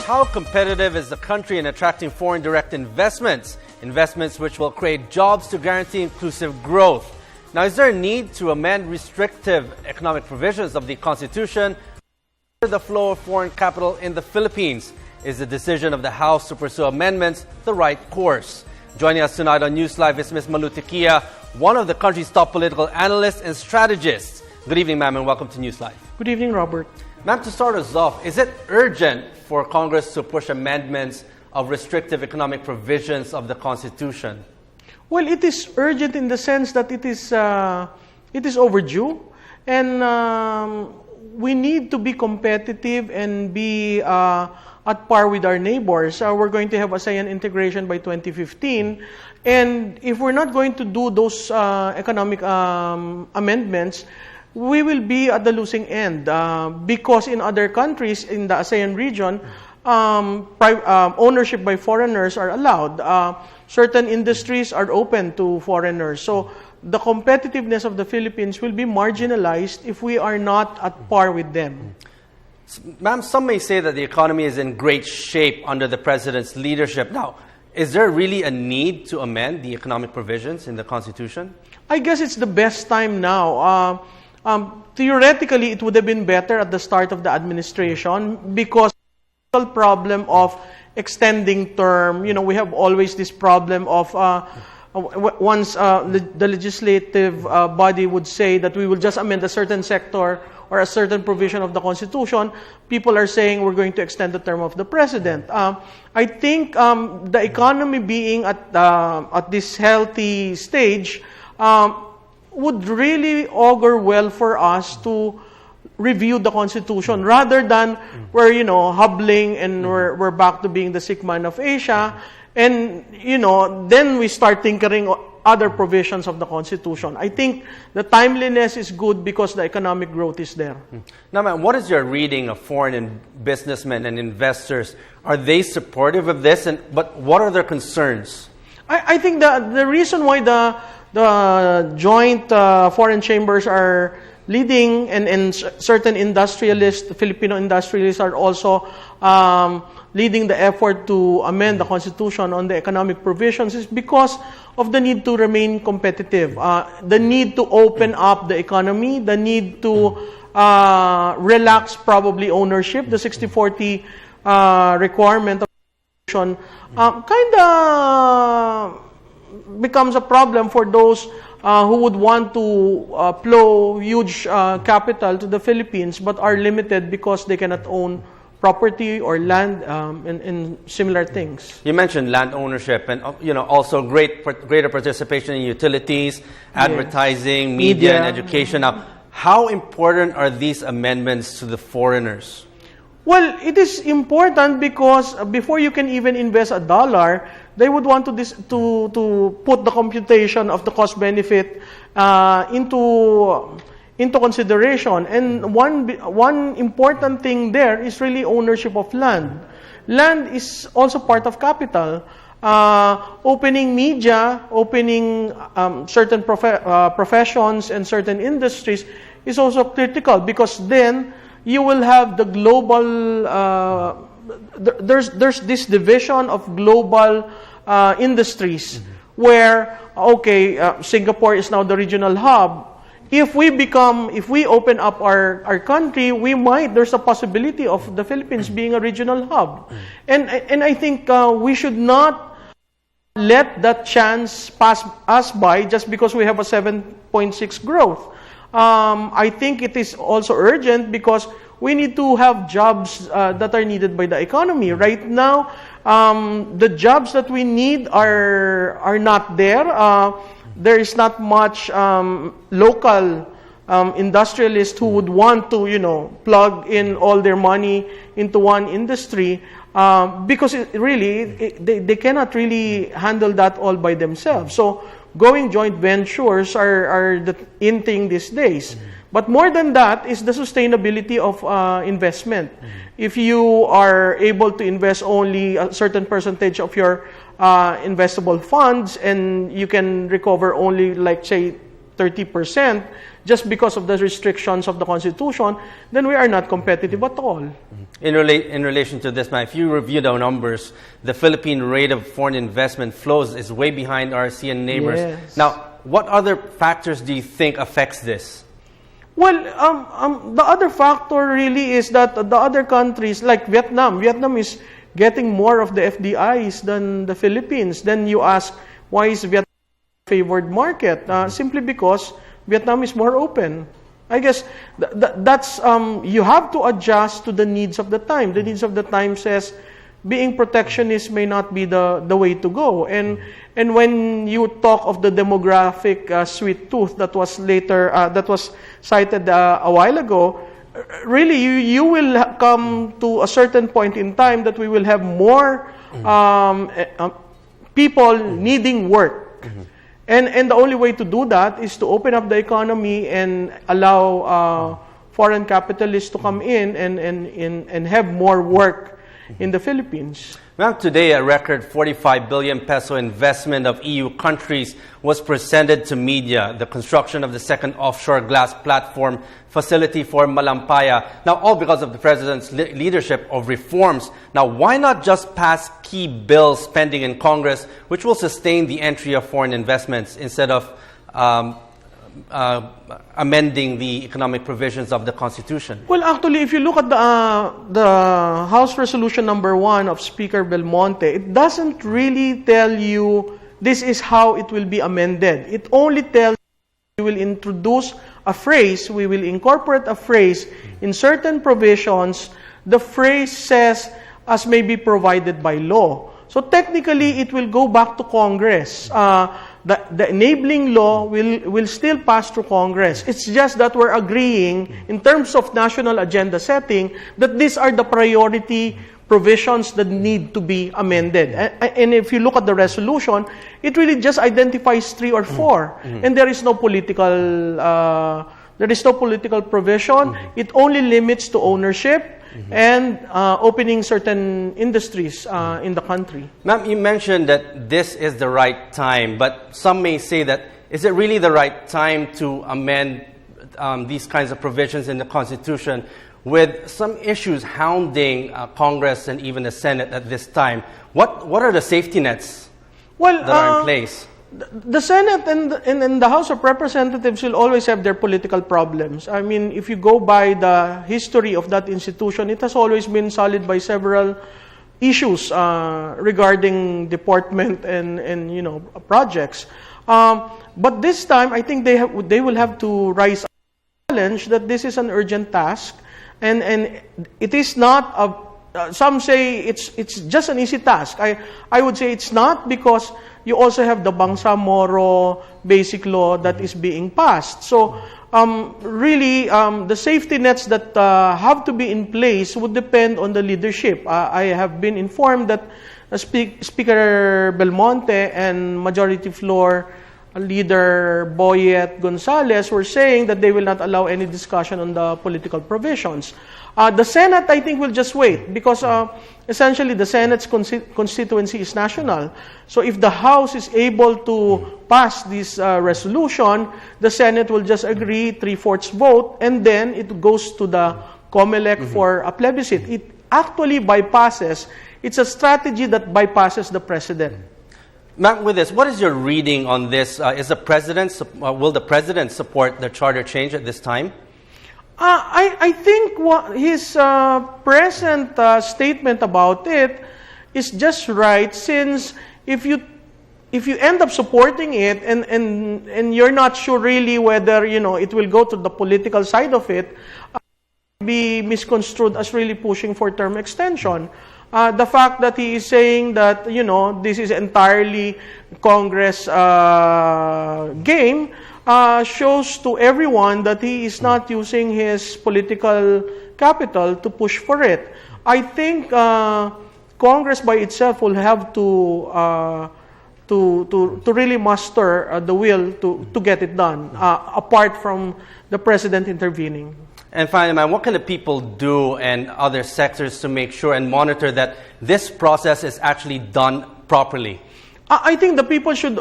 How competitive is the country in attracting foreign direct investments? Investments which will create jobs to guarantee inclusive growth. Now, is there a need to amend restrictive economic provisions of the Constitution for the flow of foreign capital in the Philippines? Is the decision of the House to pursue amendments the right course? Joining us tonight on News Live is Ms. Malu Tequia, one of the country's top political analysts and strategists. Good evening, ma'am, and welcome to News Live. Good evening, Robert. Ma'am, to start us off, is it urgent for Congress to push amendments of restrictive economic provisions of the Constitution? Well, it is urgent in the sense that it is overdue, and we need to be competitive and be at par with our neighbors. We're going to have ASEAN integration by 2015, and if we're not going to do those economic amendments, we will be at the losing end because in other countries in the ASEAN region, ownership by foreigners are allowed. Certain industries are open to foreigners. So the competitiveness of the Philippines will be marginalized if we are not at par with them. Ma'am, some may say that the economy is in great shape under the President's leadership. Now, is there really a need to amend the economic provisions in the Constitution? I guess it's the best time now. Theoretically, it would have been better at the start of the administration because the problem of extending term, we have always this problem of once the legislative body would say that we will just amend a certain sector or a certain provision of the Constitution, people are saying we're going to extend the term of the President. I think the economy being at this healthy stage would really augur well for us to review the Constitution rather than we're, hobbling and we're back to being the sick man of Asia. And, then we start tinkering other provisions of the Constitution. I think the timeliness is good because the economic growth is there. Now, ma'am, what is your reading of foreign businessmen and investors? Are they supportive of this? But what are their concerns? I think the reason why the joint foreign chambers are leading and certain industrialists, Filipino industrialists are also leading the effort to amend the Constitution on the economic provisions is because of the need to remain competitive, the need to open up the economy, the need to relax probably ownership, the 60-40 requirement of the Constitution kind of becomes a problem for those who would want to plow huge capital to the Philippines but are limited because they cannot own property or land and similar things. You mentioned land ownership and also greater participation in utilities, advertising, media, and education. Now, how important are these amendments to the foreigners? Well, it is important because before you can even invest $1, they would want to put the computation of the cost-benefit into consideration. And one important thing there is really ownership of land. Land is also part of capital. Opening media, opening certain professions and certain industries is also critical because then you will have the global, there's this division of global industries where, Singapore is now the regional hub. If we open up our country, there's a possibility of the Philippines being a regional hub. And I think we should not let that chance pass us by just because we have a 7.6 growth. I think it is also urgent because we need to have jobs that are needed by the economy. Right now, the jobs that we need are not there. There is not much local industrialists who would want to, plug in all their money into one industry because they cannot really handle that all by themselves. So going joint ventures are the in thing these days. But more than that is the sustainability of investment. If you are able to invest only a certain percentage of your investable funds and you can recover only, like, say, 30% just because of the restrictions of the Constitution, then we are not competitive at all. In relation to this, if you review the numbers, the Philippine rate of foreign investment flows is way behind our ASEAN neighbors. Yes. Now, what other factors do you think affects this? Well, the other factor really is that the other countries, like Vietnam is getting more of the FDIs than the Philippines. Then you ask, why is Vietnam a favored market? Simply because Vietnam is more open. I guess that's you have to adjust to the needs of the time. The needs of the time says being protectionist may not be the way to go. And when you talk of the demographic sweet tooth that was cited a while ago, really you will come to a certain point in time that we will have more people needing work. And the only way to do that is to open up the economy and allow foreign capitalists to come in and have more work in the Philippines. Ma'am, today a record 45 billion peso investment of EU countries was presented to media, the construction of the second offshore glass platform facility for Malampaya. Now, all because of the President's leadership of reforms. Now, why not just pass key bills pending in Congress which will sustain the entry of foreign investments instead of amending the economic provisions of the Constitution? Well, actually, if you look at the House Resolution number 1 of Speaker Belmonte, it doesn't really tell you this is how it will be amended. It only tells you we will introduce a phrase, we will incorporate a phrase in certain provisions. The phrase says, as may be provided by law. So technically, it will go back to Congress. The enabling law will still pass through Congress. It's just that we're agreeing, in terms of national agenda setting, that these are the priority provisions that need to be amended. And if you look at the resolution, it really just identifies 3 or 4, and there is no political provision. It only limits to ownership and opening certain industries in the country. Ma'am, you mentioned that this is the right time, but some may say that, is it really the right time to amend these kinds of provisions in the Constitution with some issues hounding Congress and even the Senate at this time? What are the safety nets that are in place? The Senate and the House of Representatives will always have their political problems. I mean, if you go by the history of that institution, it has always been sullied by several issues regarding deportment and projects. But this time, I think they will have to rise up to the challenge that this is an urgent task, and it is not some say it's just an easy task. I would say it's not, because you also have the Bangsamoro basic law that is being passed. So really, the safety nets that have to be in place would depend on the leadership. I have been informed that Speaker Belmonte and Majority Floor Leader Boyet Gonzales were saying that they will not allow any discussion on the political provisions. The Senate, I think, will just wait, because essentially the Senate's constituency is national. So if the House is able to pass this resolution, the Senate will just agree 3/4 vote, and then it goes to the COMELEC for a plebiscite. It actually bypasses. It's a strategy that bypasses the President. Ma'am, with this, what is your reading on this? Will the President support the charter change at this time? I think his present statement about it is just right, since if you end up supporting it and you're not sure really whether it will go to the political side of it, be misconstrued as really pushing for term extension. The fact that he is saying that this is entirely Congress game shows to everyone that he is not using his political capital to push for it. I think Congress by itself will have to really muster the will to get it done, apart from the President intervening. And finally, ma'am, what can the people do and other sectors to make sure and monitor that this process is actually done properly? I think the people should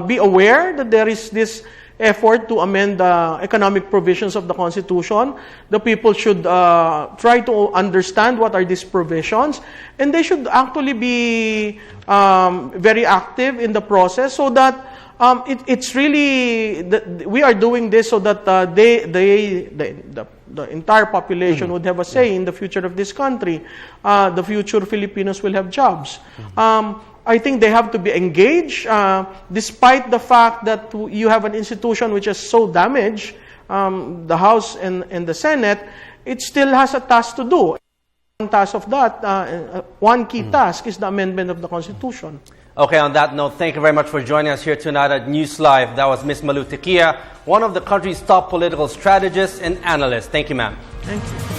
be aware that there is this effort to amend the economic provisions of the Constitution. The people should try to understand what are these provisions, and they should actually be very active in the process so that it's really we are doing this so that the entire population would have a say in the future of this country. The future Filipinos will have jobs. I think they have to be engaged, despite the fact that you have an institution which is so damaged, the House and the Senate. It still has a task to do. One task of that, one key task is the amendment of the Constitution. Okay, on that note, thank you very much for joining us here tonight at News Live. That was Ms. Malu Tequia, one of the country's top political strategists and analysts. Thank you, ma'am. Thank you.